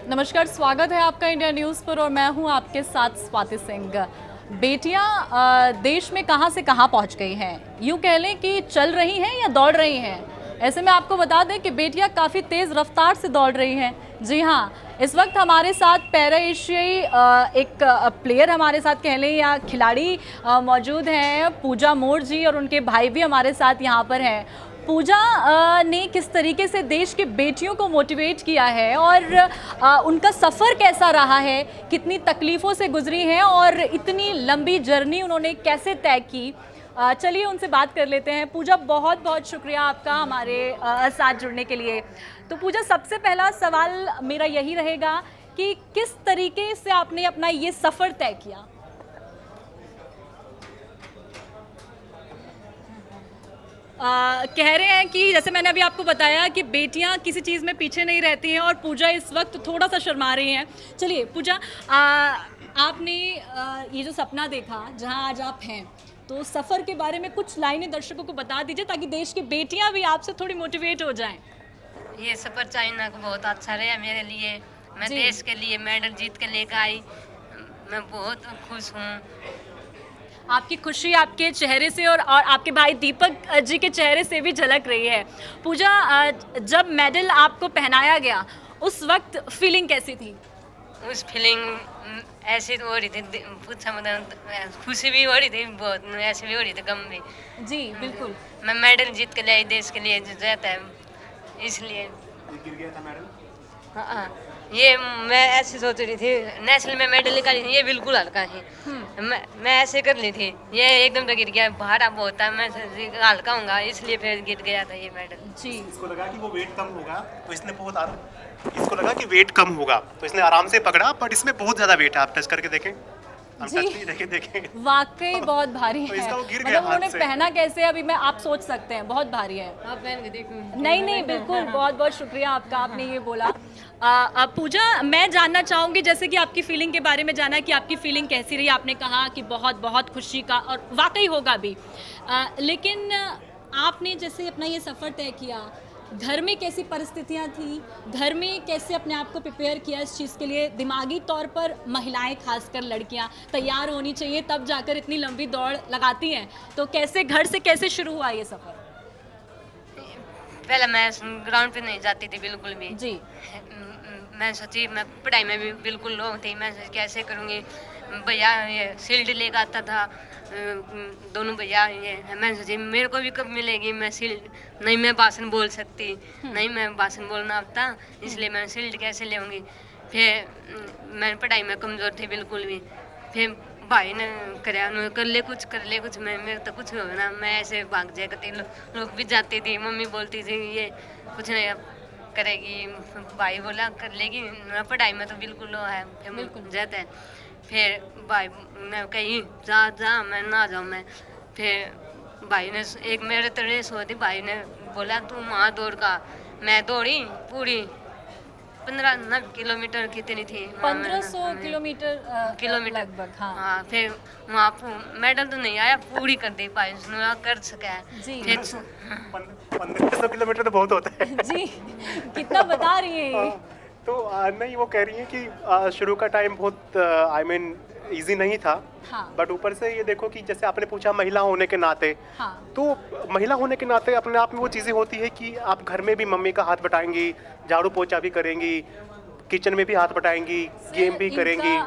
नमस्कार, स्वागत है आपका इंडिया न्यूज़ पर और मैं हूं आपके साथ स्वाति सिंह। बेटियां देश में कहां से कहां पहुंच गई हैं, यूं कह लें कि चल रही हैं या दौड़ रही हैं। ऐसे में आपको बता दें कि बेटियां काफ़ी तेज़ रफ्तार से दौड़ रही हैं। जी हां, इस वक्त हमारे साथ पैरा एशियाई एक प्लेयर हमारे साथ कह लें या खिलाड़ी मौजूद हैं, पूजा मोर जी, और उनके भाई भी हमारे साथ यहाँ पर हैं। पूजा ने किस तरीके से देश की बेटियों को मोटिवेट किया है और उनका सफ़र कैसा रहा है, कितनी तकलीफ़ों से गुजरी हैं और इतनी लंबी जर्नी उन्होंने कैसे तय की, चलिए उनसे बात कर लेते हैं। पूजा, बहुत बहुत शुक्रिया आपका हमारे साथ जुड़ने के लिए। तो पूजा, सबसे पहला सवाल मेरा यही रहेगा कि किस तरीके से आपने अपना ये सफ़र तय किया? कह रहे हैं कि जैसे मैंने अभी आपको बताया कि बेटियां किसी चीज़ में पीछे नहीं रहती हैं और पूजा इस वक्त थोड़ा सा शर्मा रही हैं। चलिए पूजा, आपने ये जो सपना देखा जहां आज आप हैं, तो सफ़र के बारे में कुछ लाइनें दर्शकों को बता दीजिए ताकि देश की बेटियां भी आपसे थोड़ी मोटिवेट हो जाएं। ये सफ़र चाइना को बहुत अच्छा रहा मेरे लिए। मैं जी। देश के लिए मेडल जीत के लेकर आई। मैं बहुत खुश हूँ। आपकी खुशी आपके चेहरे से और आपके भाई दीपक जी के चेहरे से भी झलक रही है। पूजा, जब मेडल आपको पहनाया गया उस वक्त फीलिंग कैसी थी? उस फीलिंग ऐसी तो हो रही थी, पूछा मतलब खुशी भी हो रही थी बहुत, ऐसे भी हो रही थी, गम भी। जी बिल्कुल। मैं मेडल जीत के ले आई देश के लिए, जो रहता है इसलिए। ये गिर गया था मैडम। हाँ, ये मैं ऐसे सोच रही थी नेशनल में मेडल निकाली थी, ये बिल्कुल हल्का है। मैं ऐसे कर ली थी, ये एकदम तो गिर गया, भारा बहुत था, मैं हल्का हूँगा इसलिए फिर गिर गया था ये मेडल। जी। इसको लगा कि वो वेट कम होगा तो इसने इसको लगा कि वेट कम होगा तो इसने आराम से पकड़ा, बट इसमें बहुत ज़्यादा वेट है। आप टच करके देखें, हम जी। टच नहीं देखें देखें। वाकई बहुत भारी तो है। इसका वो गिर गया मतलब हाथ उन्होंने से। पहना कैसे, अभी मैं आप सोच सकते हैं, बहुत भारी है। आप पहन के देखो। नहीं नहीं, बिल्कुल, बहुत बहुत शुक्रिया आपका, आपने ये बोला। पूजा, मैं जानना चाहूँगी जैसे कि आपकी फीलिंग के बारे में जाना कि आपकी फीलिंग कैसी रही। आपने कहा कि बहुत बहुत खुशी का, और वाकई होगा भी। लेकिन आपने जैसे अपना ये सफ़र तय किया, घर में कैसी परिस्थितियाँ थी, घर में कैसे अपने आप को प्रिपेयर किया इस चीज़ के लिए? दिमागी तौर पर महिलाएं, खासकर लड़कियां, तैयार होनी चाहिए, तब जाकर इतनी लंबी दौड़ लगाती हैं। तो कैसे घर से कैसे शुरू हुआ ये सफ़र? पहले मैं ग्राउंड पे नहीं जाती थी बिल्कुल भी। जी। मैं सोची, मैं पढ़ाई में भी बिल्कुल लो थी। मैं सोची कैसे करूँगी। भैया ये शील्ड लेकर आता था, दोनों भैया। ये मैं सोची मेरे को भी कब मिलेगी मैं शील्ड। नहीं मैं भाषण बोल सकती, नहीं मैं भाषण बोलना आता, इसलिए मैं शील्ड कैसे लेऊँगी। फिर मैं पढ़ाई में कमज़ोर थी बिल्कुल भी। फिर भाई ने कराया, उन्होंने कर ले कुछ, मैं मेरे तो कुछ हो ना, मैं ऐसे भाग जाया करती, लोग भी जाती थी, मम्मी बोलती थी ये कुछ नहीं अब करेगी। भाई बोला कर लेगी, मैं पढ़ाई में तो बिल्कुल लो है। फिर जाता है, फिर भाई ने कही जा मैं ना जाऊँ मैं। फिर भाई ने एक मेरे तो रेस हुई थी, भाई ने बोला तू वहाँ दौड़ का। मैं दौड़ी पूरी 15 किलोमीटर कितनी थी, 1500 किलोमीटर किलोमीटर लगभग। हाँ। हाँ, फिर वहाँ मेडल तो नहीं आया, पूरी कर दी भाई, उसने कर सका है। जी। फिर 1500 किलोमीटर तो बहुत होता है। जी, कितना बता रही है ये? तो नहीं, वो कह रही है कि शुरू का टाइम बहुत आई मीन ईजी नहीं था। हाँ। बट ऊपर से ये देखो कि जैसे आपने पूछा महिला होने के नाते, हाँ। तो महिला होने के नाते अपने आप में वो चीज़ें होती है कि आप घर में भी मम्मी का हाथ बटाएंगी, झाड़ू पोछा भी करेंगी, किचन में भी हाथ बटाएंगी, गेम भी करेंगी।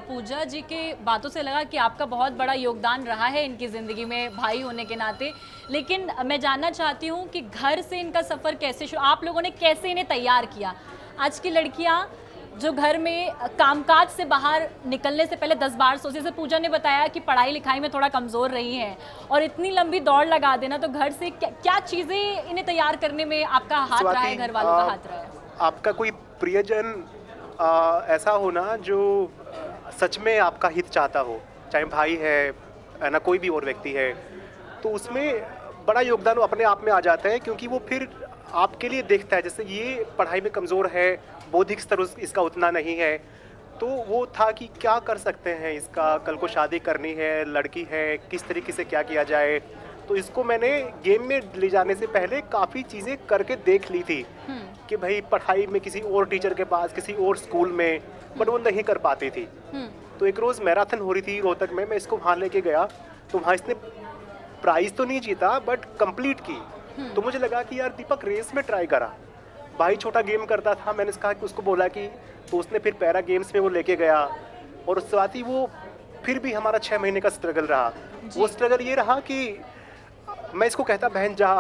पूजा जी के बातों से लगा कि आपका बहुत बड़ा योगदान रहा है इनकी ज़िंदगी में भाई होने के नाते। लेकिन मैं जानना चाहती हूँ कि घर से इनका सफ़र कैसे शुरू, आप लोगों ने कैसे इन्हें तैयार किया? आज की लड़कियाँ जो घर में कामकाज से बाहर निकलने से पहले 10 बार सोचे, जैसे पूजा ने बताया कि पढ़ाई लिखाई में थोड़ा कमज़ोर रही हैं और इतनी लंबी दौड़ लगा देना, तो घर से क्या चीज़ें इन्हें तैयार करने में आपका हाथ रहा है, घर वालों का हाथ रहा है? आपका कोई प्रियजन ऐसा होना जो सच में आपका हित चाहता हो, चाहे भाई है ना, कोई भी और व्यक्ति है, तो उसमें बड़ा योगदान वो अपने आप में आ जाता है, क्योंकि वो फिर आपके लिए देखता है। जैसे ये पढ़ाई में कमज़ोर है, बौद्धिक स्तर इसका उतना नहीं है, तो वो था कि क्या कर सकते हैं इसका, कल को शादी करनी है, लड़की है, किस तरीके से क्या किया जाए। तो इसको मैंने गेम में ले जाने से पहले काफ़ी चीज़ें करके देख ली थी कि भाई पढ़ाई में किसी और टीचर के पास, किसी और स्कूल में, बट वो नहीं कर पाती थी। तो एक रोज़ मैराथन हो रही थी रोहतक में, मैं इसको वहाँ लेके गया, तो वहाँ इसने प्राइज़ तो नहीं जीता बट कंप्लीट की। तो मुझे लगा कि यार दीपक रेस में ट्राई करा। भाई छोटा गेम करता था, मैंने कहा कि उसको बोला कि, तो उसने फिर पैरा गेम्स में वो लेके गया, और उसके बाद ही वो फिर भी हमारा 6 महीने का स्ट्रगल रहा। वो स्ट्रगल ये रहा कि मैं इसको कहता बहन जा,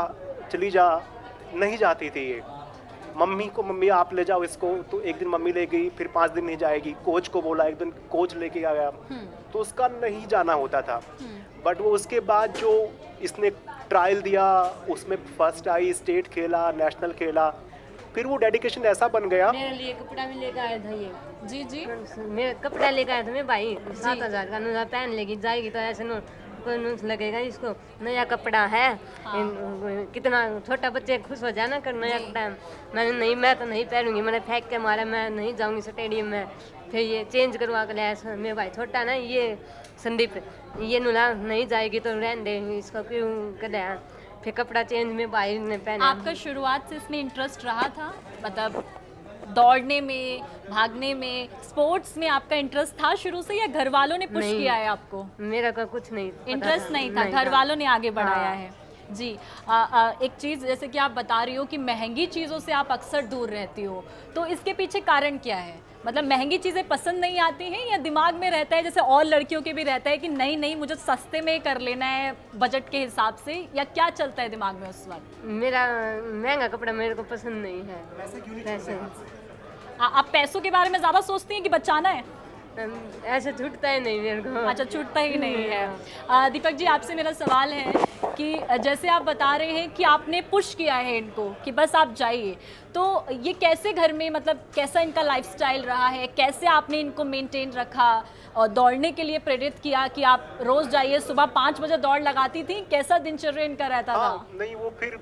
चली जा, नहीं जाती थी ये। मम्मी को, मम्मी आप ले जाओ इसको, तो एक दिन मम्मी ले गई, फिर 5 दिन नहीं जाएगी। कोच को बोला, एक दिन कोच लेके आ गया, तो उसका नहीं जाना होता था। बट वो उसके बाद जो इसने ट्रायल दिया, उसमें फर्स्ट आई, स्टेट खेला, नेशनल खेला, फिर वो डेडिकेशन ऐसा बन गया। मेरे लिए कपड़ा भी लेकर आया था ये। जी जी। मेरे कपड़ा लेकर आया था मैं भाई, 7,000 का नया पहन लेगी जाएगी तो ऐसे कोई नूस लगेगा, इसको नया कपड़ा है। कितना छोटा बच्चे खुश हो जाए ना कर नया कपड़ा। मैंने नहीं, मैं तो नहीं पहनूंगी, मैंने फेंक के मारा, मैं नहीं जाऊंगी स्टेडियम में। फिर ये चेंज करवा कर लाया मेरे भाई छोटा ना, ये संदीप, ये नुला नहीं जाएगी तो रहने दे, इसको क्यों कर। फिर कपड़ा चेंज में भाई ने पहना। आपका शुरुआत से इसमें इंटरेस्ट रहा था, मतलब दौड़ने में, भागने में, स्पोर्ट्स में आपका इंटरेस्ट था शुरू से, या घर वालों ने पुश किया है आपको? मेरा का कुछ नहीं इंटरेस्ट नहीं था, घर वालों ने आगे बढ़ाया है। जी। एक चीज़ जैसे कि आप बता रही हो कि महंगी चीज़ों से आप अक्सर दूर रहती हो, तो इसके पीछे कारण क्या है? मतलब महंगी चीज़ें पसंद नहीं आती हैं, या दिमाग में रहता है जैसे और लड़कियों के भी रहता है कि नहीं नहीं मुझे सस्ते में कर लेना है बजट के हिसाब से, या क्या चलता है दिमाग में उस वक्त? मेरा महंगा कपड़ा मेरे को पसंद नहीं है। पैसे आप पैसों के बारे में ज़्यादा सोचती हैं कि बचाना है? ऐसे छूटता ही नहीं मेरे को। अच्छा, छूटता ही नहीं है। दीपक जी, आपसे मेरा सवाल है कि जैसे आप बता रहे हैं कि आपने पुश किया है इनको कि बस आप जाइए, तो ये कैसे घर में, मतलब कैसा इनका लाइफस्टाइल रहा है, कैसे आपने इनको मेंटेन रखा और दौड़ने के लिए प्रेरित किया कि आप रोज़ जाइए? सुबह 5 बजे दौड़ लगाती थी, कैसा दिनचर्या इनका रहता था? नहीं, वो फिर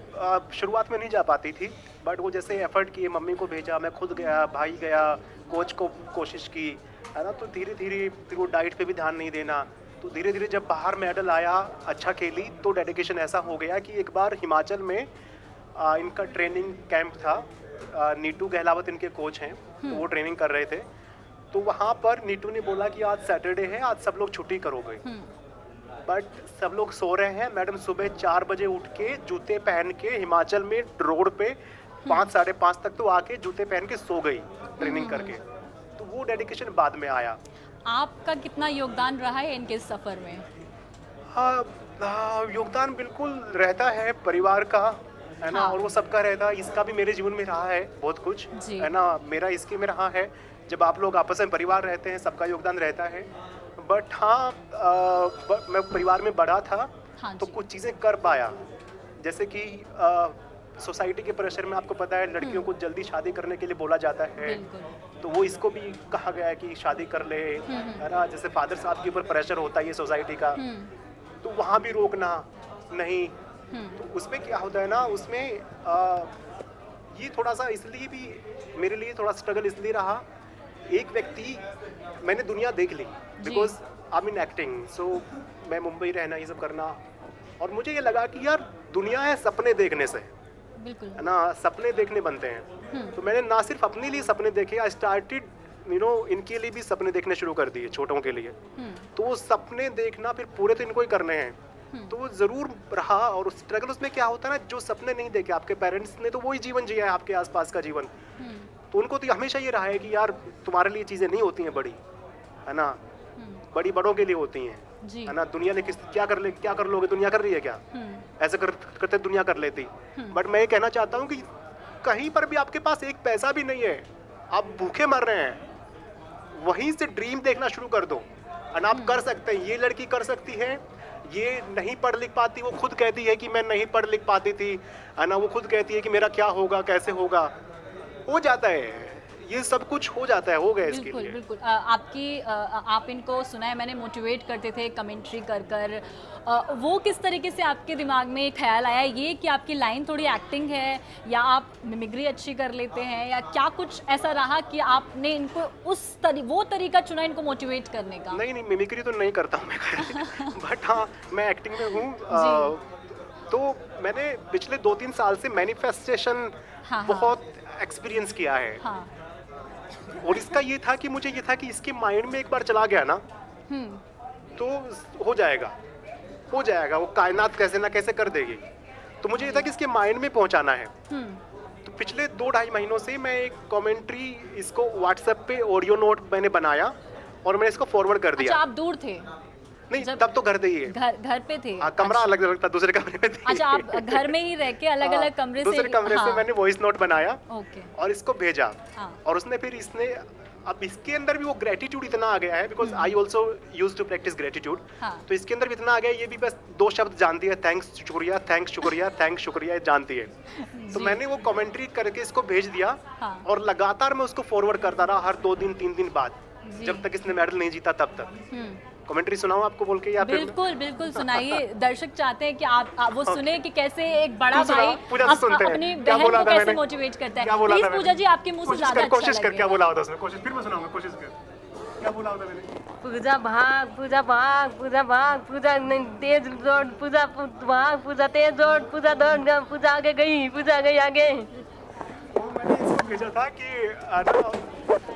शुरुआत में नहीं जा पाती थी, बट वो जैसे एफर्ट किए, मम्मी को भेजा, मैं खुद गया, भाई गया, कोच को कोशिश की, है ना। तो धीरे धीरे फिर वो डाइट पे भी ध्यान नहीं देना, तो धीरे धीरे जब बाहर मेडल आया, अच्छा खेली, तो डेडिकेशन ऐसा हो गया कि एक बार हिमाचल में इनका ट्रेनिंग कैंप था। नीटू गहलावत इनके कोच हैं, तो वो ट्रेनिंग कर रहे थे। तो वहाँ पर नीटू ने बोला कि आज सैटरडे है, आज सब लोग छुट्टी करोगे। बट सब लोग सो रहे हैं। मैडम सुबह 4 बजे उठ के जूते पहन के हिमाचल में रोड पे 5 साढ़े 5 तक तो आके जूते पहन के सो गई ट्रेनिंग करके। तो वो डेडिकेशन बाद में आया। आपका कितना योगदान रहा है इनके सफ़र में? योगदान बिल्कुल रहता है परिवार का, है ना। और वो सबका रहता है, इसका भी मेरे जीवन में रहा है बहुत कुछ, है ना। मेरा इसके में रहा है, जब आप लोग आपस में परिवार रहते हैं सबका योगदान रहता है। बट हाँ, मैं परिवार में बड़ा था, तो कुछ चीज़ें कर पाया, जैसे कि सोसाइटी के प्रेशर में आपको पता है लड़कियों को जल्दी शादी करने के लिए बोला जाता है, तो वो इसको भी कहा गया है कि शादी कर ले, है ना। जैसे फादर साहब के ऊपर प्रेशर होता है ये सोसाइटी का, तो वहाँ भी रोकना नहीं। तो उसमें क्या होता है ना, उसमें ये थोड़ा सा इसलिए भी मेरे लिए थोड़ा स्ट्रगल इसलिए रहा, एक व्यक्ति, मैंने दुनिया देख ली, बिकॉज आई मीन एक्टिंग, सो मैं मुंबई रहना, ये सब करना, और मुझे ये लगा कि यार दुनिया है सपने देखने से, बिल्कुल, है ना। सपने देखने बनते हैं। तो मैंने ना सिर्फ अपने लिए सपने देखे, आई स्टार्टेड इनके लिए भी सपने देखने शुरू कर दिए, छोटों के लिए। तो वो सपने देखना फिर पूरे तो इनको ही करने हैं, तो वो ज़रूर रहा। और स्ट्रगल उसमें क्या होता है ना, जो सपने नहीं देखे आपके पेरेंट्स ने, तो वही जीवन जिया है आपके आसपास का जीवन, तो उनको तो हमेशा ये रहा है कि यार तुम्हारे लिए चीज़ें नहीं होती हैं बड़ी, है ना, बड़ी बड़ों के लिए होती हैं, है ना। दुनिया ने क्या कर लोगे, दुनिया कर रही है क्या, ऐसे करते दुनिया कर लेती। बट मैं ये कहना चाहता हूँ कि कहीं पर भी आपके पास एक पैसा भी नहीं है, आप भूखे मर रहे हैं, वहीं से ड्रीम देखना शुरू कर दो, और आप कर सकते हैं। ये लड़की कर सकती है, ये नहीं पढ़ लिख पाती, वो खुद कहती है कि मैं नहीं पढ़ लिख पाती थी, है ना। वो खुद कहती है कि मेरा क्या होगा, कैसे होगा, हो जाता है, ये सब कुछ हो जाता है, हो गया इसके लिए। बिल्कुल। आप इनको सुना है मैंने, मोटिवेट करते थे कमेंट्री कर वो किस तरीके से आपके दिमाग में ख्याल आया ये कि आपकी लाइन थोड़ी एक्टिंग है, या आप मिमिक्री अच्छी कर लेते हैं, या क्या कुछ ऐसा रहा कि आपने इनको वो तरीका चुना इनको मोटिवेट करने का? नहीं, मिमिक्री तो नहीं करता हूँ मैं बट हाँ, मैं एक्टिंग में हूँ। तो मैंने पिछले 2-3 साल से मैनिफेस्टेशन हाँ। बहुत एक्सपीरियंस किया है। हाँ। और इसका ये था कि मुझे ये था कि इसके माइंड में एक बार चला गया ना तो हो जाएगा वो कायनात कैसे ना कैसे कर देगी। तो मुझे ये था कि इसके माइंड में पहुंचाना है। तो पिछले 2-2.5 महीनों से मैं एक कमेंट्री इसको व्हाट्सएप पे ऑडियो नोट मैंने बनाया और मैंने इसको फॉरवर्ड कर दिया। अच्छा, आप दूर थे? नहीं, जब- तब तो घर पे ही है। घर पे थे? हाँ, कमरा अलग अलग था, दूसरे कमरे में थी। अच्छा, आप घर में ही रह के अलग अलग कमरे से? दूसरे कमरे से मैंने वॉइस नोट बनाया ओके। और इसको भेजा। हाँ। और उसने फिर इसने अब इसके अंदर भी वो ग्रेटिट्यूड इतना आ गया है, because I also use to practise gratitude. हाँ। तो इसके अंदर भी इतना आ गया है, ये भी बस 2 शब्द जानती है, थैंक्स शुक्रिया, थैंक्स शुक्रिया, थैंक्स शुक्रिया जानती है। तो मैंने वो कमेंट्री करके इसको भेज दिया। हाँ। और लगातार मैं उसको फॉरवर्ड करता रहा हर 2 दिन 3 दिन बाद, जी। जब तक इसने मेडल नहीं जीता तब तक। कमेंट्री सुनाऊं आपको बोल के या फिर बिल्कुल बिल्कुल सुनाइए। दर्शक चाहते हैं कि आप वो सुने कि कैसे एक बड़ा तू सुना, भाई पूजा से सुनते हैं। अपनी क्या बहन बोला को था कैसे मैंने? मोटिवेट करता क्या है। बोला प्लीज था पूजा मैंने? जी, आपके मुंह से कोशिश ज्यादा कर, अच्छा कोशिश कर, क्या लगेगा। बोला होता उसने? कोशिश फिर मैं सुनाऊंगा, कोशिश कर, क्या बोला होता मैंने? पूजा भाग, पूजा भाग, पूजा भाग, पूजा तेज दौड़, पूजा भाग, पूजा तेज दौड़, पूजा दौड़, पूजा आगे गई, पूजा गई आगे। तो मैंने इसको भेजा था कि है ना,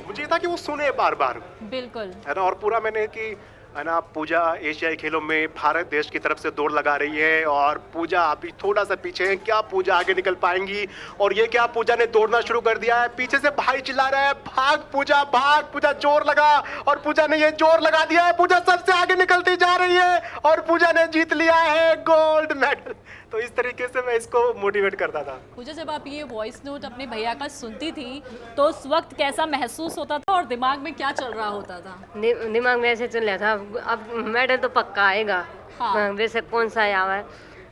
मुझे ये था कि वो सुने बार बार, बिल्कुल। है ना। और पूरा मैंने कि है ना, पूजा एशियाई खेलों में भारत देश की तरफ से दौड़ लगा रही है और पूजा अभी थोड़ा सा पीछे है, क्या पूजा आगे निकल पाएंगी? और ये क्या, पूजा ने दौड़ना शुरू कर दिया है, पीछे से भाई चिल्ला रहा है भाग पूजा भाग, पूजा जोर लगा। और पूजा ने ये जोर लगा दिया है, पूजा सबसे आगे निकलती जा रही है और पूजा ने जीत लिया है गोल्ड मेडल। तो इस तरीके से मैं इसको मोटिवेट करता था। पूजा, जब आप ये वॉइस नोट अपने भैया का सुनती थी तो उस वक्त कैसा महसूस होता था और दिमाग में क्या चल रहा होता था? दिमाग में ऐसे चल रहा था, अब मेडल तो पक्का आएगा। हाँ। वैसे कौन सा आया है।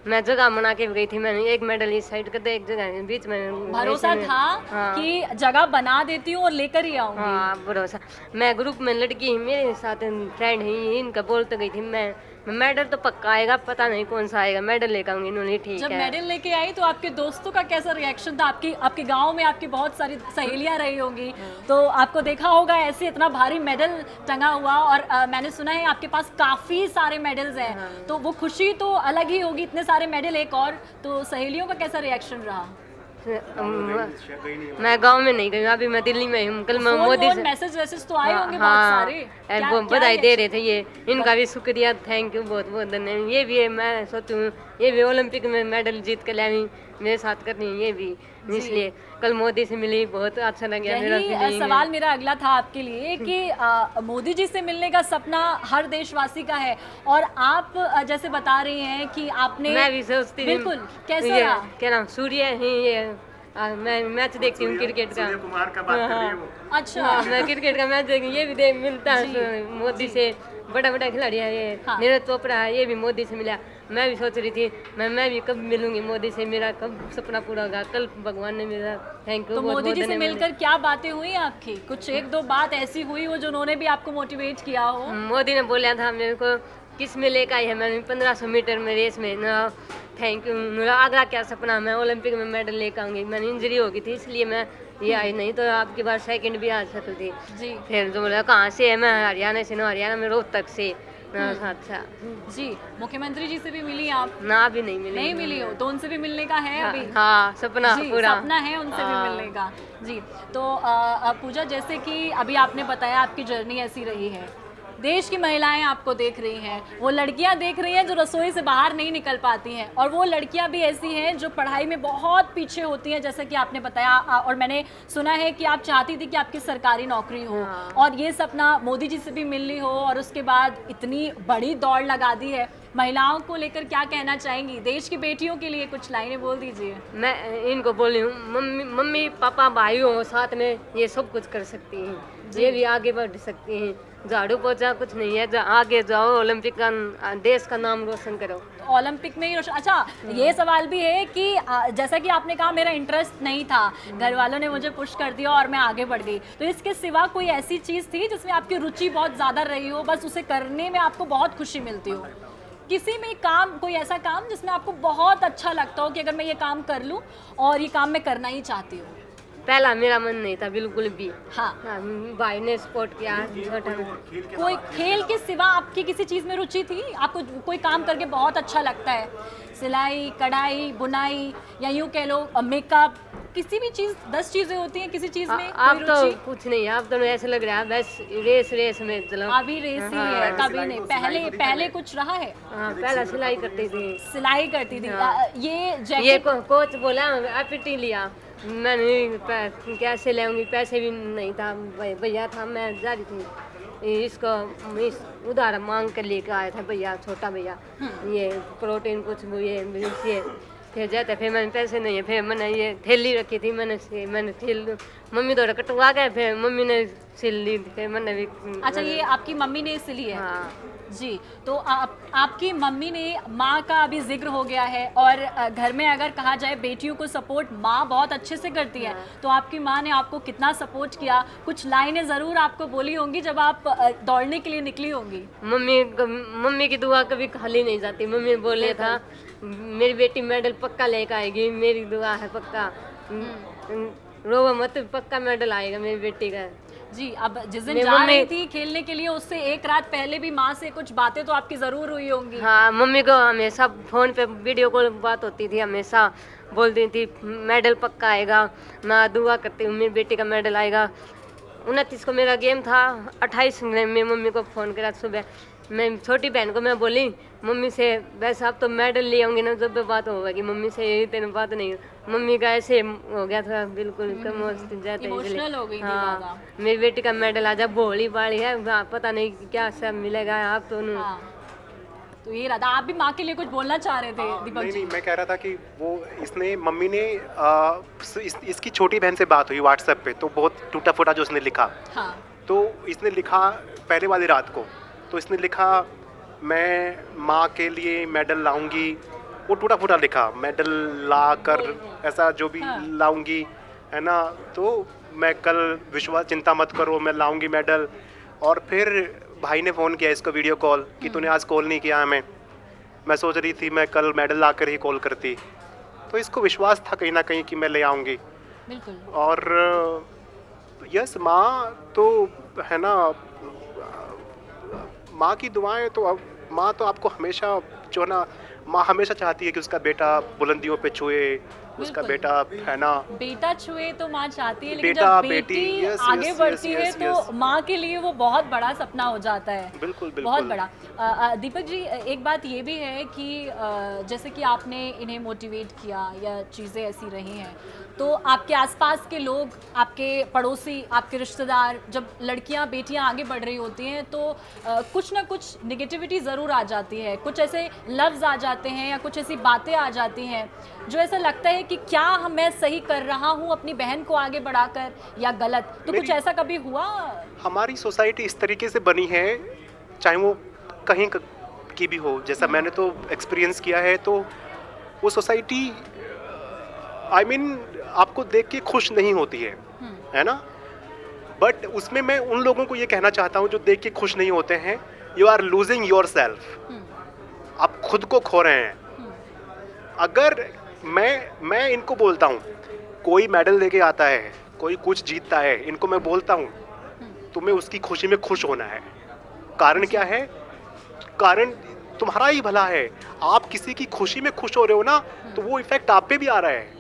मैं जगह बना के गई थी, मैंने एक मेडल इस साइड कर दिया, एक जगह बीच में। भरोसा वैसे में- था हाँ। कि जगह बना देती हूँ और लेकर ही आऊंगी। हाँ, भरोसा। मैं ग्रुप में लड़की मेरे साथ फ्रेंड है, इनका बोलते गई थी मैं मेडल तो पक्का आएगा, पता नहीं कौन सा आएगा, मेडल लेकर आऊंगी। इन्होंने ठीक जब है। मेडल लेके आई तो आपके दोस्तों का कैसा रिएक्शन था? आपके गांव में आपकी बहुत सारी सहेलियां रही होंगी, तो आपको देखा होगा ऐसे इतना भारी मेडल टंगा हुआ। और मैंने सुना है आपके पास काफी सारे मेडल्स हैं, तो वो खुशी तो अलग ही होगी, इतने सारे मेडल एक और। तो सहेलियों का कैसा रिएक्शन रहा? मैं गांव में नहीं गई, अभी मैं दिल्ली में हूँ। कल मैं मोदी से मैसेज वैसेज तो आए होंगे बहुत सारे। क्या बधाई दे reaction? रहे थे ये, इनका भी शुक्रिया, थैंक यू, बहुत बहुत धन्यवाद। ये भी है, मैं सोचूं ये भी ओलंपिक में मेडल जीत के लाई मेरे साथ करनी है ये भी, इसलिए कल मोदी से मिली, बहुत अच्छा लगा मेरा यही feeling है। सवाल मेरा अगला था आपके लिए कि मोदी जी से मिलने का सपना हर देशवासी का है, और आप जैसे बता रही हैं कि आपने मैं भी सोचती हूँ। बिल्कुल, कैसा ये रहा? क्या नाम, सूर्य है ये। मैं मैच देखती हूँ क्रिकेट का। सूर्य कुमार का बात कर रही है वो। अच्छा। हाँ, मैं क्रिकेट का मैच देखती हूँ, ये भी देख मिलता है मोदी से। बड़ा बड़ा खिलाड़ी है ये, हाँ। नीरज चोपड़ा है, ये भी मोदी से मिला। मैं भी सोच रही थी मैं भी कब मिलूंगी मोदी से, मेरा कब सपना पूरा होगा। कल भगवान ने मेरा थैंक यू तो बहुत मोदी बहुत जी से धन्यवाद। मिलकर क्या बातें हुई आपकी? कुछ एक दो बात ऐसी हुई हो जो उन्होंने भी आपको मोटिवेट किया हो? मोदी ने बोला था मेरे को, किस में लेकर आई है? मैंने 1500 मीटर में रेस में ना, थैंक यू। मेरा आगरा क्या सपना, मैं ओलंपिक में मेडल लेकर आऊंगी। मैंने इंजरी हो गई थी इसलिए मैं ये आई, नहीं तो आपकी बार सेकंड भी आ सकती थी। जी फिर तो बोला कहाँ से है? मैं हरियाणा से, ना हरियाणा में रोहतक से। अच्छा, जी। मुख्यमंत्री जी से भी मिली आप? ना भी नहीं मिली। नहीं मिली हो तो उनसे भी मिलने का है अभी? हाँ, सपना जी, पूरा सपना है उनसे भी हाँ। मिलने का। जी। तो पूजा, जैसे कि अभी आपने बताया आपकी जर्नी ऐसी रही है, देश की महिलाएं आपको देख रही हैं, वो लड़कियां देख रही हैं जो रसोई से बाहर नहीं निकल पाती हैं, और वो लड़कियां भी ऐसी हैं जो पढ़ाई में बहुत पीछे होती हैं, जैसे कि आपने बताया। और मैंने सुना है कि आप चाहती थी कि आपकी सरकारी नौकरी हो, और ये सपना मोदी जी से भी मिल ली हो, और उसके बाद इतनी बड़ी दौड़ लगा दी है। महिलाओं को लेकर क्या कहना चाहेंगी? देश की बेटियों के लिए कुछ लाइनें बोल दीजिए। मैं इनको बोल रही हूँ, मम्मी पापा भाइयों साथ में ये सब कुछ कर सकती हैं, ये भी आगे बढ़ सकती हैं। झाड़ू पोछा कुछ नहीं है, आगे जाओ, ओलंपिक का देश का नाम रोशन करो। ओलंपिक में ही अच्छा, ये सवाल भी है कि जैसा कि आपने कहा मेरा इंटरेस्ट नहीं था, घर वालों ने मुझे पुश कर दिया और मैं आगे बढ़ गई, तो इसके सिवा कोई ऐसी चीज़ थी जिसमें आपकी रुचि बहुत ज़्यादा रही हो, बस उसे करने में आपको बहुत खुशी मिलती हो? किसी में काम, कोई ऐसा काम जिसमें आपको बहुत अच्छा लगता हो कि अगर मैं ये काम कर लूँ और ये काम मैं करना ही चाहती हूँ? पहला मेरा मन नहीं था बिल्कुल भी। हाँ, हाँ, भाई ने सपोर्ट किया छोटा में। कोई खेल के सिवा आपकी किसी चीज़ में रुचि थी? आपको कोई काम करके बहुत अच्छा लगता है, सिलाई, कढ़ाई, बुनाई, या यूँ कह लो मेकअप, किसी भी चीज़, 10 चीज़ें होती हैं किसी चीज़ में आप कोई तो रुचि? कुछ नहीं, आप तो ऐसे लग रहा है बस रेस में चलो। अभी रेस ही हाँ, है, कभी सिलाई नहीं। तो पहले सिलाई पहले कुछ रहा है? हाँ, पहला सिलाई करती थी। सिलाई करती थी। हाँ। ये ये जैकेट कोच बोला एपीटी लिया, मैंने कैसे लाऊंगी, पैसे भी नहीं था, भैया था, मैं जा रही थी इसको उधार मांग कर लेकर आया था भैया, छोटा भैया, ये प्रोटीन कुछ ये फिर जाते, फिर मैंने पैसे नहीं है, फिर मैंने ये थैली रखी थी, मैंने थैली मम्मी द्वारा कटवा गए, फिर मम्मी ने सिल ली, फिर मैंने भी। अच्छा, ये आपकी मम्मी ने सिली है? हाँ जी, तो आपकी मम्मी ने, माँ का अभी जिक्र हो गया है, और घर में अगर कहा जाए बेटियों को सपोर्ट माँ बहुत अच्छे से करती है, तो आपकी माँ ने आपको कितना सपोर्ट किया? कुछ लाइनें ज़रूर आपको बोली होंगी जब आप दौड़ने के लिए निकली होंगी। मम्मी की दुआ कभी खाली नहीं जाती। मम्मी ने बोले था मेरी बेटी मेडल पक्का लेकर आएगी, मेरी दुआ है पक्का, रोवा मत, पक्का मेडल आएगा मेरी बेटी का। जी, अब जिस दिन मेरी जा रही मम्मी- थी खेलने के लिए, उससे एक रात पहले भी माँ से कुछ बातें तो आपकी ज़रूर हुई होंगी। हाँ, मम्मी को हमेशा फ़ोन पे वीडियो कॉल बात होती थी, हमेशा बोलती थी मेडल पक्का आएगा, मैं दुआ करती हूँ मेरी बेटी का मेडल आएगा। 29 को मेरा गेम था, 28 में मम्मी को फ़ोन करा सुबह, मैं छोटी बहन को मैं बोली मम्मी से वैसे आप तो मेडल ले आऊँगी ना, जब बात होगी मम्मी से, यही तेरे बात नहीं। मम्मी का ऐसे हो गया था बिल्कुल जाते इमोशनल हो गई थी हाँ, ज़्यादा। मेरी बेटी का मेडल आ जा, भोली बाड़ी है, पता नहीं क्या सब मिलेगा आप तो। हाँ, तो ये रहा था। आप भी माँ के लिए कुछ बोलना चाह रहे थे दीपक नहीं जी? नहीं, मैं कह रहा था कि वो इसने मम्मी ने इसकी छोटी बहन से बात हुई व्हाट्सएप पे, तो बहुत टूटा फूटा जो उसने लिखा, हाँ, तो इसने लिखा पहले वाली रात को, तो इसने लिखा मैं माँ के लिए मेडल लाऊंगी, वो टूटा फूटा लिखा, मेडल ला कर ऐसा जो भी हाँ। लाऊंगी, है ना, तो मैं कल विश्वास चिंता मत करो मैं लाऊंगी मेडल। और फिर भाई ने फ़ोन किया इसको वीडियो कॉल कि तूने आज कॉल नहीं किया हमें, मैं सोच रही थी मैं कल मेडल ला कर ही कॉल करती, तो इसको विश्वास था कहीं ना कहीं कि मैं ले आऊँगी। बिल्कुल। और यस, माँ तो है ना, माँ की दुआएं तो, अब माँ तो आपको हमेशा जो ना, माँ हमेशा चाहती है कि उसका बेटा बुलंदियों पे छुए, उसका बिल्कुल। बेटा है ना, बेटा छुए तो माँ चाहती है, लेकिन बेटा, जब बेटी, बेटी यस, आगे यस, बढ़ती यस, है यस, तो यस। माँ के लिए वो बहुत बड़ा सपना हो जाता है। बिल्कुल बिल्कुल बहुत बड़ा। दीपक जी, एक बात ये भी है कि जैसे कि आपने इन्हें मोटिवेट किया या चीज़ें ऐसी रही हैं, तो आपके आसपास के लोग, आपके पड़ोसी, आपके रिश्तेदार, जब लड़कियां, बेटियां आगे बढ़ रही होती हैं तो कुछ ना कुछ निगेटिविटी ज़रूर आ जाती है, कुछ ऐसे लफ्ज़ आ जाते हैं या कुछ ऐसी बातें आ जाती हैं जो ऐसा लगता है कि क्या मैं सही कर रहा हूँ अपनी बहन को आगे बढ़ाकर या गलत। तो कुछ ऐसा कभी हुआ? हमारी सोसाइटी इस तरीके से बनी है, चाहे वो कहीं की भी हो, जैसा मैंने तो एक्सपीरियंस किया है, तो वो सोसाइटी आई मीन आपको देख के खुश नहीं होती है ना, बट उसमें मैं उन लोगों को ये कहना चाहता हूँ जो देख के खुश नहीं होते हैं, you are losing yourself, आप खुद को खो रहे हैं। अगर मैं इनको बोलता हूँ, कोई मेडल लेके आता है, कोई कुछ जीतता है, इनको मैं बोलता हूँ तुम्हें उसकी खुशी में खुश होना है। कारण क्या है? कारण तुम्हारा ही भला है। आप किसी की खुशी में खुश हो रहे हो ना, तो वो इफेक्ट आप पे भी आ रहा है।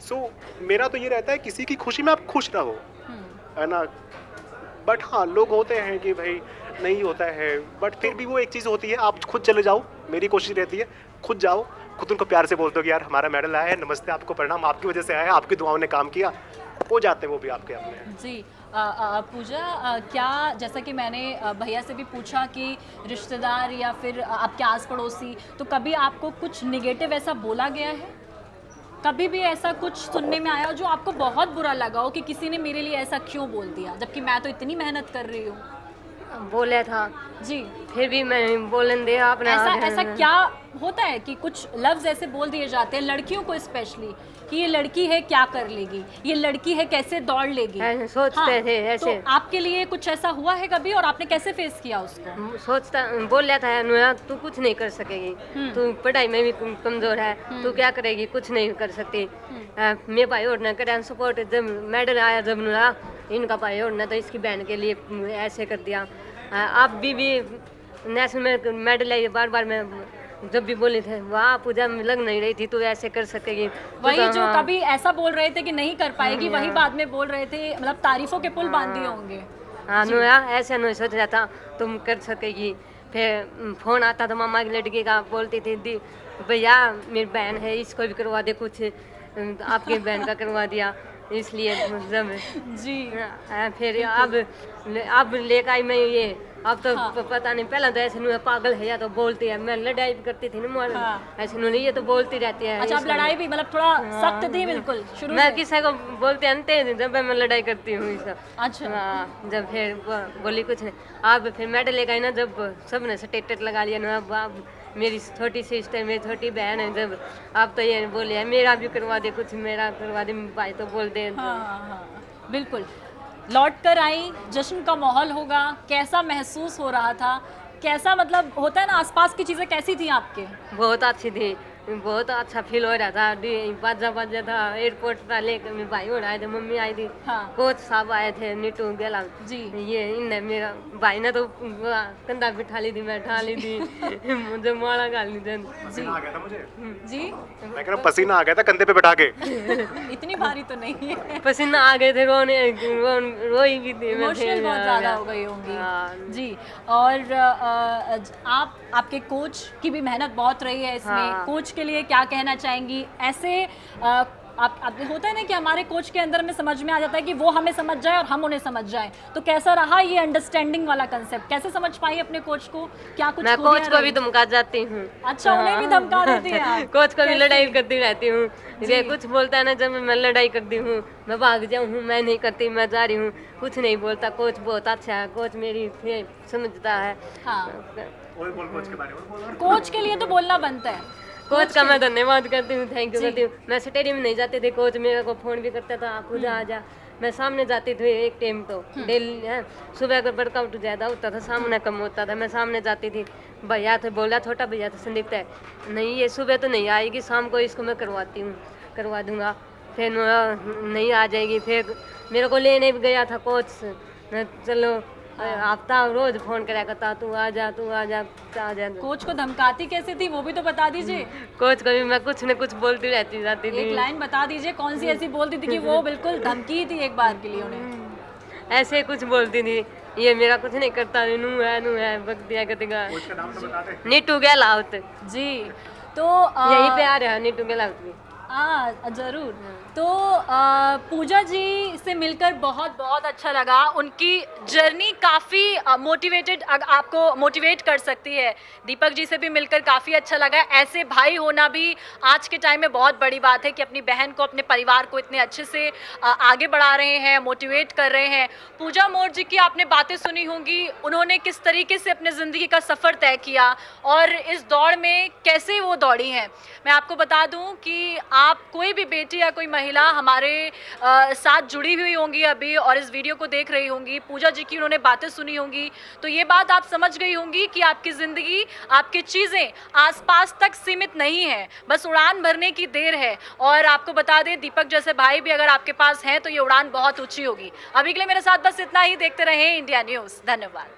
सो मेरा तो ये रहता है किसी की खुशी में आप खुश रहो, है ना। बट हाँ, लोग होते हैं कि भाई नहीं होता है, बट फिर भी वो एक चीज़ होती है, आप खुद चले जाओ, मेरी कोशिश रहती है खुद जाओ, खुद उनको प्यार से बोल दो कि यार हमारा मेडल आया है, नमस्ते, आपको प्रणाम, आपकी वजह से आया है, आपकी दुआओं ने काम किया, हो जाते हैं वो भी आपके अपने। जी, पूजा, क्या जैसा कि मैंने भैया से भी पूछा कि रिश्तेदार या फिर आपके आस पड़ोसी, तो कभी आपको कुछ निगेटिव ऐसा बोला गया है? कभी भी ऐसा कुछ सुनने में आया जो आपको बहुत बुरा लगा हो कि किसी ने मेरे लिए ऐसा क्यों बोल दिया, जबकि मैं तो इतनी मेहनत कर रही हूँ? बोला था जी, फिर भी मैं बोलन दे आपने। ऐसा क्या होता है कि कुछ लफ्ज़ ऐसे बोल दिए जाते हैं लड़कियों को स्पेशली, कि ये लड़की है क्या कर लेगी, ये लड़की है कैसे दौड़ लेगी। ऐसे सोचते थे ऐसे। तो आपके लिए कुछ ऐसा हुआ है कभी और आपने कैसे फेस किया उसको? सोचता बोल रहा था अनुया तू कुछ नहीं कर सकेगी, तू पढ़ाई में भी कमजोर है, तू क्या करेगी, कुछ नहीं कर सकती। मेरे भाई और ने करे सपोर्ट, जब मेडल आया जब ना इनका भाई और ने तो इसकी बहन के लिए ऐसे कर दिया। आप भी नेशनल में मेडल आई, बार बार मैं जब भी बोले थे वाह पूजा में लग नहीं रही थी, तू ऐसे कर सकेगी। वही जो कभी ऐसा बोल रहे थे कि नहीं कर पाएगी, वही बाद में बोल रहे थे, मतलब तारीफों के पुल बांध दिए होंगे। हाँ अनुया ऐसे नहीं सोच रहा था तुम कर सकेगी। फिर फोन आता था मामा की लड़की का, बोलती थी दी भैया मेरी बहन है इसको भी करवा दे कुछ, आपकी बहन का करवा दिया, इसलिए मतलब जी। फिर अब लेकर आई मैं ये। अब तो पता नहीं, पहले तो ऐसे नहीं पागल है या तो बोलती है, मैं लड़ाई भी करती थी ना ऐसे नहीं, ये तो बोलती रहती है। अच्छा, आप लड़ाई भी मतलब थोड़ा सख्त थी बिल्कुल शुरू मैं से? किसी को बोलते अंते जब मैं लड़ाई करती हूँ सब। अच्छा। जब फिर बोली कुछ नहीं, अब फिर मेडल लेकर आई ना, जब सब ने स्टेटस लगा लिया ना, अब मेरी छोटी सिस्टर मेरी छोटी बहन है, जब आप तो ये बोले है मेरा भी करवा दे कुछ, मेरा करवा दे, भाई तो बोल दे। हाँ, बिल्कुल। लौट कर आई, जश्न का माहौल होगा, कैसा महसूस हो रहा था, कैसा मतलब होता है ना, आसपास की चीज़ें कैसी थी आपके? बहुत अच्छी थी, बहुत अच्छा फील हो रहा था। बाजा बाजा था, एयरपोर्ट पर लेकर मेरे भाई और आए थे, मम्मी आई थी, कोच साहब आए थे, नीटू गेला जी। ये इनने मेरा भाई ने तो कंधा बिठा ली थी, मैं उठा ली थी मुझे माला गाल ली थी। पसीना आ गया था मुझे जी, मैं कह रहा हूं, पसीना आ गया था कंधे पे बैठा के। इतनी भारी तो नहीं है। पसीना आ गए थे, रोई भी थी मैं। इमोशनल बहुत ज़्यादा हो गई होंगी जी। और आपके कोच की भी मेहनत बहुत रही है इसमें, कोच के लिए क्या कहना चाहेंगी? ऐसे आप होता है ना कि हमारे कोच के अंदर में समझ में आ जाता है कि वो हमें समझ जाए और हम उन्हें समझ जाए, तो कैसा रहा ये अंडरस्टैंडिंग वाला कंसेप्ट? कैसे समझ पाई अपने कोच को? क्या कुछ मैं कोच को भी धमका जाती हूँ। अच्छा, उन्हें भी धमका देती हैं आप? कोच को भी लड़ाई करती रहती हूँ, ये कुछ बोलता है ना, जब मैं लड़ाई करती हूँ, मैं भाग जाऊँ, मैं नहीं करती, मैं जा रही हूँ, कुछ नहीं बोलता। कोच बहुत अच्छा है, कोच मेरी समझता है। हाँ, कोच के बारे में कोच के लिए तो बोलना बनता है। कोच का मैं धन्यवाद करती हूँ, थैंक यू करती हूँ। मैं स्टेडियम में नहीं जाती थी, कोच मेरे को फोन भी करता था, खुद आ जा। मैं सामने जाती थी एक टाइम तो डेली है, सुबह का वर्कआउट ज़्यादा होता था, सामने कम होता था, मैं सामने जाती थी। भैया थे बोला, छोटा भैया था संदीप है, नहीं ये सुबह तो नहीं आएगी, शाम को इसको मैं करवाती हूँ, करवा दूँगा। फिर नहीं आ जाएगी, फिर मेरे को लेने भी गया था कोच, मैं चलो हफ्ता रोज फोन करा करता, तू आ जा तू आ जा आ जा। कोच को धमकाती कैसे थी वो भी तो बता दीजिए। कोच को भी मैं कुछ न कुछ बोलती रहती जाती थी। एक लाइन बता दीजिए, कौन सी ऐसी बोलती थी कि वो बिल्कुल धमकी थी एक बार के लिए उन्हें? ऐसे कुछ बोलती थी, ये मेरा कुछ नहीं करता, नू है बक दिया करेगा। कोच का नाम तो बता दे। नीटू गहलावत जी। तो यही पे आ रहा है नीटू गहलावत भी। जरूर। तो पूजा जी से मिलकर बहुत बहुत अच्छा लगा। उनकी जर्नी काफ़ी मोटिवेटेड, आपको मोटिवेट कर सकती है। दीपक जी से भी मिलकर काफ़ी अच्छा लगा। ऐसे भाई होना भी आज के टाइम में बहुत बड़ी बात है कि अपनी बहन को, अपने परिवार को इतने अच्छे से आगे बढ़ा रहे हैं, मोटिवेट कर रहे हैं। पूजा मोर जी की आपने बातें सुनी होंगी, उन्होंने किस तरीके से अपने ज़िंदगी का सफ़र तय किया और इस दौड़ में कैसे वो दौड़ी हैं। मैं आपको बता दूं कि आप कोई भी बेटी या कोई महिला हमारे साथ जुड़ी हुई होंगी अभी और इस वीडियो को देख रही होंगी, पूजा जी की उन्होंने बातें सुनी होंगी, तो ये बात आप समझ गई होंगी कि आपकी ज़िंदगी, आपकी चीज़ें आसपास तक सीमित नहीं है, बस उड़ान भरने की देर है। और आपको बता दें, दीपक जैसे भाई भी अगर आपके पास हैं तो ये उड़ान बहुत ऊंची होगी। अभी के लिए मेरे साथ बस इतना ही। देखते रहें इंडिया न्यूज़। धन्यवाद।